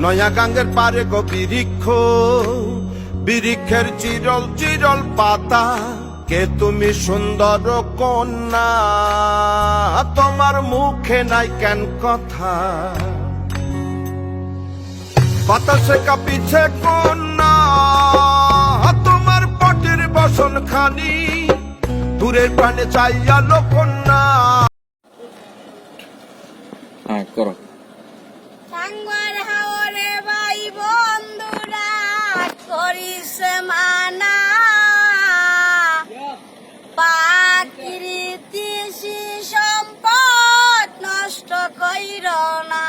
নয়া গাঙ্গের পারে গো বিরিক্ষ, বিরিক্ষের চিরল চিরল পাতা। কে তুমি সুন্দর কন্যা, তোমার মুখে নাই কেন কথা? বাতাসে কাঁপিছে কন্যা, তোমার পটির বসন খানি। দূরের প্রাণে চাইয়ালো কন্যা। হ্যাঁ করো। সাঙ্গর হাওরে ভাই বন্ধুরা করিস মানা, প্রাকৃতি সম্পদ নষ্ট কইর না।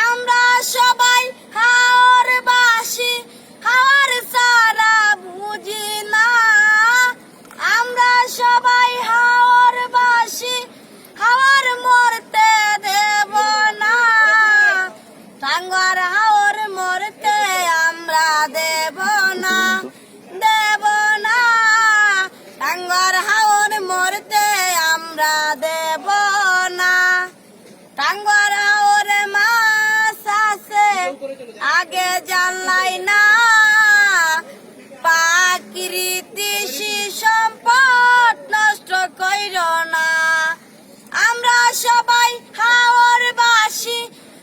আমরা সবাই হাওর বাসি, হাওর সারা বুঝি না। আমরা সবাই হাওর বাসি, হাওর মরতে দেব না। টাঙ্গার হাওর মরতে আমরা দেব না, দেব না। টাঙ্গার হাওর মরতে আমরা দেব না। টাঙ্গার হাওরে মাছ আছে আগে জানলাই না, প্রাকৃতি সম্পদ নষ্ট কইর না। আমরা সবাই হাওর বাসি,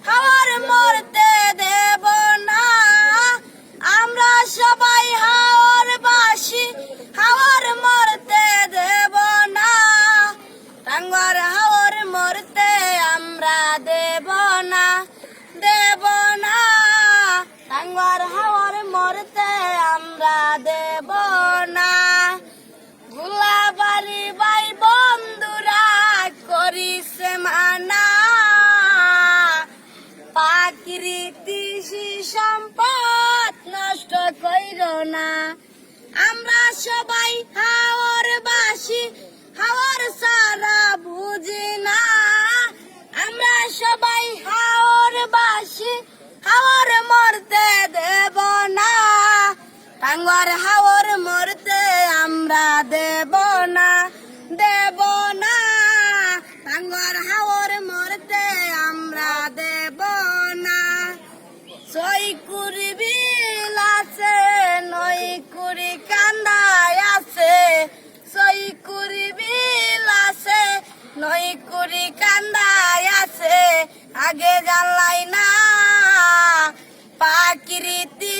হাওর মরতে দেব না। আমরা সবাই হাওর বাসি, হাওর মরতে দেব না। টাঙ্গার হাওর মরতে আমরা দেব না, দেব না। টাঙ্গার হাওর মরতে আমরা দেব না। গুলাবাড়ি ভাই বন্ধুরা করিস মানা, প্রাকৃতি সম্পদ নষ্ট কইর না। আমরা সবাই হাওর বাসি, হাওর সারা বুঝি না। আমরা সবাই হাওর বাসি, হাওর মরতে দেব না। টাঙ্গার হাওর মরতে আমরা দেব না, দেব না। টাঙ্গার হাওর মরতে আমরা দেব না। সইকুরি বিল আছে, নইকুরি কান্দায় আছে। সইকুরি বিল আছে, নইকুরি কান্দায় আছে। আগে জানলাই না, প্রাকৃতি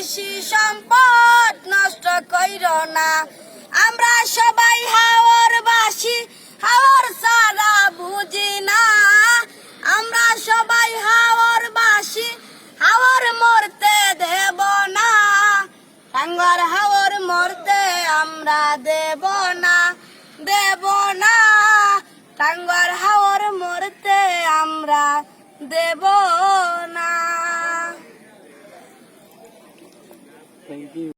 সম্পদ নষ্ট কইর না। আমরা সবাই হাওর বাসি, হাওর সারা বুঝি না। আমরা সবাই হাওর বাসি, হাওর মরতে দেব না। টাঙ্গার হাওর মরতে আমরা দেব না, দেব না। টাঙ্গার হাওর মরতে আমরা দেব না। Thank you.